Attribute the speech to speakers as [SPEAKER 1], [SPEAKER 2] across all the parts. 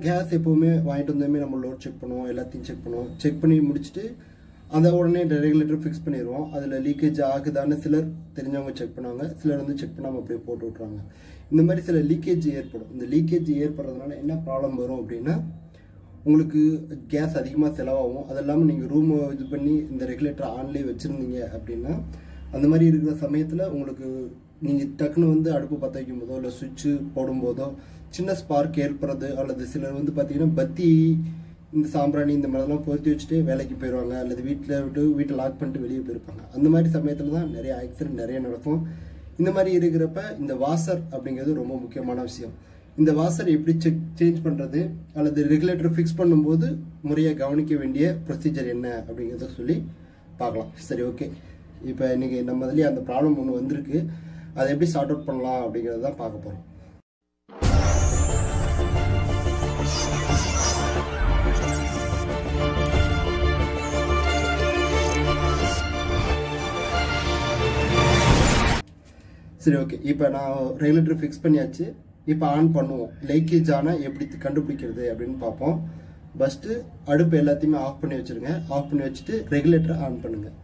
[SPEAKER 1] Case எப்பவுமே வாங்கிட்டு வந்தோமே நம்ம லோட் செக் பண்ணுவோம், எல்லாத்தையும் செக் பண்ணுவோம். செக் பண்ணி முடிச்சுட்டு அந்த உடனே ரெகுலேட்டர் ஃபிக்ஸ் பண்ணிடுவோம். அதில் லீக்கேஜ் ஆகுதான்னு சிலர் தெரிஞ்சவங்க செக் பண்ணுவாங்க, சிலர் வந்து செக் பண்ணாமல் அப்படியே போட்டு விட்ருவாங்க. இந்த மாதிரி சில லீக்கேஜ் ஏற்படும். இந்த லீக்கேஜ் ஏற்படுறதுனால என்ன ப்ராப்ளம் வரும் அப்படின்னா, உங்களுக்கு கேஸ் அதிகமாக செலவாகும். அது இல்லாமல் நீங்கள் ரூமை இது பண்ணி இந்த ரெகுலேட்டர் ஆன்லேயே வச்சுருந்தீங்க அப்படின்னா, அந்த மாதிரி இருக்கிற சமயத்தில் உங்களுக்கு நீங்கள் டக்குன்னு வந்து அடுப்பு பற்ற வைக்கும் போதோ இல்லை சுவிட்சு போடும்போதோ சின்ன ஸ்பார்க் ஏற்படுறது, அல்லது சிலர் வந்து பார்த்தீங்கன்னா பத்தி இந்த சாம்பிராணி இந்த மாதிரிலாம் பொருத்தி வச்சுட்டு வேலைக்கு போயிடுவாங்க, அல்லது வீட்டை லாக் பண்ணிட்டு வெளியே போயிருப்பாங்க. அந்த மாதிரி சமயத்தில் தான் நிறைய ஆக்சிடென்ட் நிறைய நடக்கும். இந்த மாதிரி இருக்கிறப்ப இந்த வாசர் அப்படிங்கிறது ரொம்ப முக்கியமான விஷயம். இந்த வாசர் எப்படி சேஞ்ச் பண்ணுறது அல்லது ரெகுலேட்டர் ஃபிக்ஸ் பண்ணும்போது முறையாக கவனிக்க வேண்டிய ப்ரொசீஜர் என்ன அப்படிங்கிறத சொல்லி பார்க்கலாம். சரி, ஓகே. இப்போ இன்றைக்கி நம்ம இதுலேயே அந்த ப்ராப்ளம் ஒன்று வந்திருக்கு, அதை எப்படி சார்ட் அவுட் பண்ணலாம் அப்படிங்கிறத தான் பார்க்க போகிறோம். சரி, ஓகே. இப்போ நான் ரெகுலேட்டர் ஃபிக்ஸ் பண்ணியாச்சு. இப்போ ஆன் பண்ணுவோம். லீக்கேஜ் ஆனால் எப்படி கண்டுபிடிக்கிறது அப்படின்னு பார்ப்போம். ஃபஸ்ட்டு அடுப்பு எல்லாத்தையுமே ஆஃப் பண்ணி வச்சுருங்க. ஆஃப் பண்ணி வச்சுட்டு ரெகுலேட்டரை ஆன் பண்ணுங்கள்.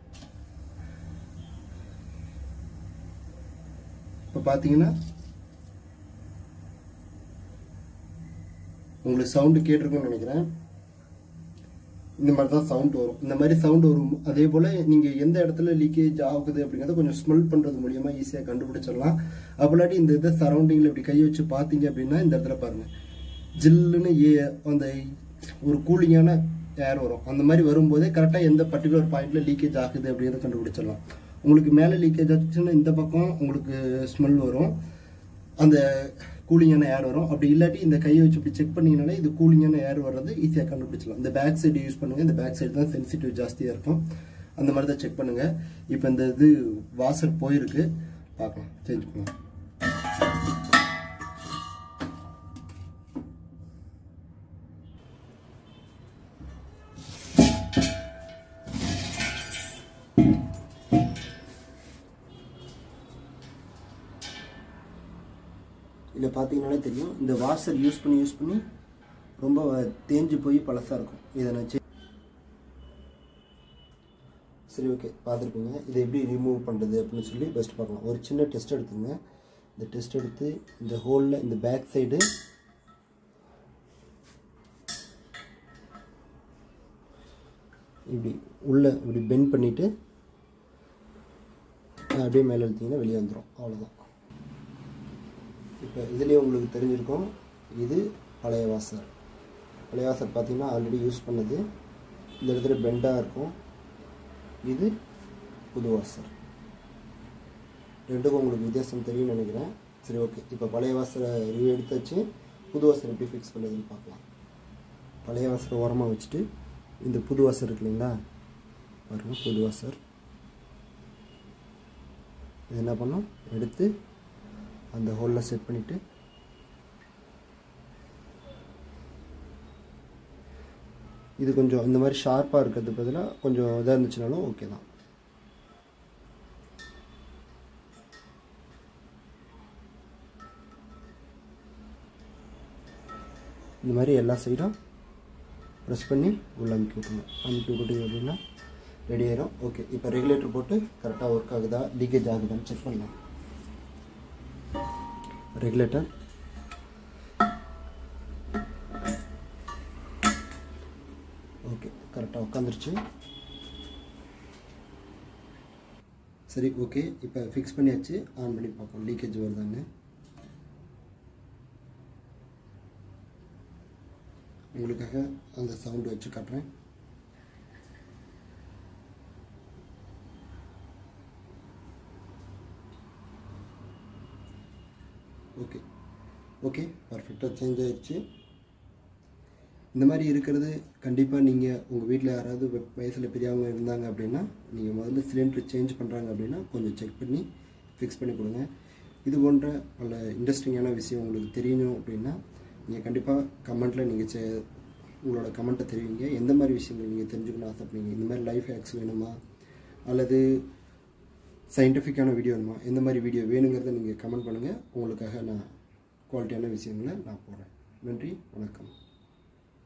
[SPEAKER 1] இப்போ பார்த்தீங்கன்னா உங்களுக்கு சவுண்டு கேட்டிருக்குன்னு நினைக்கிறேன். இந்த மாதிரி தான் சவுண்ட் வரும். இந்த மாதிரி சவுண்ட் வரும். அதே போல் நீங்கள் எந்த இடத்துல லீக்கேஜ் ஆகுது அப்படிங்கிறத கொஞ்சம் ஸ்மெல் பண்ணுறது மூலியமாக ஈஸியாக கண்டுபிடிச்சிடலாம். அப்போலாட்டி இந்த இதை சரௌண்டிங்கில் இப்படி கை வச்சு பார்த்தீங்க அப்படின்னா இந்த இடத்துல பாருங்கள், ஜில்லுன்னு அந்த ஒரு கூலிங்கான ஏர் வரும். அந்த மாதிரி வரும்போதே கரெக்டாக எந்த பர்டிகுலர் பாயிண்டில் லீக்கேஜ் ஆகுது அப்படிங்கிறத கண்டுபிடிச்சிடலாம். உங்களுக்கு மேலே லீக்கேஜ் ஆச்சுன்னா இந்த பக்கம் உங்களுக்கு ஸ்மெல் வரும், அந்த கூலிங்கான ஏர் வரும். அப்படி இல்லாட்டி இந்த கையை வச்சு இப்படி செக் பண்ணிங்கனாலே இது கூலிங்கான ஏர் வர்றது ஈஸியாக கண்டுபிடிச்சலாம். இந்த பேக் சைடு யூஸ் பண்ணுங்கள். இந்த பேக் சைடு தான் சென்சிட்டிவ் ஜாஸ்தியாக இருக்கும். அந்த மாதிரி தான் செக் பண்ணுங்கள். இப்போ இந்த இது வாசர் போயிருக்கு, பார்க்கலாம், சேஞ்ச் பண்ணலாம். இதில் பார்த்தீங்கன்னாலே தெரியும், இந்த வாஷர் யூஸ் பண்ணி ரொம்ப தேஞ்சு போய் பழசாக இருக்கும். இதை நான் சரி, ஓகே, பார்த்துருப்பீங்க. இதை எப்படி ரிமூவ் பண்ணுறது அப்படின்னு சொல்லி பெஸ்ட் பார்க்கலாம். ஒரு சின்ன டெஸ்ட் எடுத்துங்க. இந்த டெஸ்ட் எடுத்து இந்த ஹோலில் இந்த பேக் சைடு இப்படி இப்படி பெண்ட் பண்ணிவிட்டு அப்படியே மேலே எடுத்தீங்கன்னா வெளியே வந்துடும். அவ்வளோதான். இப்போ இதுலேயே உங்களுக்கு தெரிஞ்சிருக்கும், இது பழைய வாசர். பழைய வாசர் பார்த்தீங்கன்னா ஆல்ரெடி யூஸ் பண்ணது. இந்த இடத்துல பெண்டாக இருக்கும். இது புது வாசர். ரெண்டுக்கும் உங்களுக்கு வித்தியாசம் தெரியும்னு நினைக்கிறேன். சரி, ஓகே. இப்போ பழைய வாசரை ரிவ்யூ எடுத்தாச்சு. புது வாசர் எப்படி ஃபிக்ஸ் பண்ணுறதுன்னு பார்க்கலாம். பழைய வாசரை ஓரமாக வச்சுட்டு இந்த புது வாசர் இருக்கு இல்லைங்களா, பாருங்கள், புது வாசர். இது என்ன பண்ணோம், எடுத்து அந்த ஹோலில் செட் பண்ணிவிட்டு இது கொஞ்சம் இந்த மாதிரி ஷார்ப்பாக இருக்கிறது பதிலாக கொஞ்சம் இதாக இருந்துச்சுனாலும் ஓகே தான். இந்த மாதிரி எல்லா சைடும் ப்ரெஸ் பண்ணி உள்ள அமுக்கி விட்டுங்க அப்படின்னா ரெடி ஆயிரும். ஓகே. இப்போ ரெகுலேட்டர் போட்டு கரெக்டாக ஒர்க் ஆகுதா, லீக்கேஜ் ஆகுதான்னு செக் பண்ணலாம். ரெகுலேட்டர் ஓகே, கரெக்டாக உட்காந்துருச்சு. சரி, ஓகே. இப்போ ஃபிக்ஸ் பண்ணியாச்சு. ஆன் பண்ணி பார்ப்போம் லீக்கேஜ் வருதான்னு. உங்களுக்காக அந்த சவுண்டு வச்சு காட்டுறேன். ஓகே, ஓகே, பர்ஃபெக்டாக சேஞ்ச் ஆயிடுச்சு. இந்த மாதிரி இருக்கிறது கண்டிப்பாக நீங்கள் உங்கள் வீட்டில் யாராவது வயசில் பெரியவங்க இருந்தாங்க அப்படின்னா, நீங்கள் முதல்ல சிலிண்டர் சேஞ்ச் பண்ணுறாங்க அப்படின்னா கொஞ்சம் செக் பண்ணி ஃபிக்ஸ் பண்ணி கொடுங்க. இது போன்ற பல இன்ட்ரெஸ்டிங்கான விஷயம் உங்களுக்கு தெரியணும் அப்படின்னா நீங்கள் கண்டிப்பாக கமெண்ட்டில் நீங்கள் உங்களோட கமெண்ட்டை தெரிவிங்க. எந்த மாதிரி விஷயங்கள் நீங்கள் தெரிஞ்சுக்கணும் ஆசைப்படுறீங்க, இந்த மாதிரி லைஃப் ஹேக்ஸ் வேணுமா அல்லது சயின்டிஃபிக்கான வீடியோ வேணுமா, எந்த மாதிரி வீடியோ வேணுங்கிறத நீங்கள் கமெண்ட் பண்ணுங்கள். உங்களுக்காக நான் குவாலிட்டியான விஷயங்களை நான் போடுறேன். நன்றி, வணக்கம்.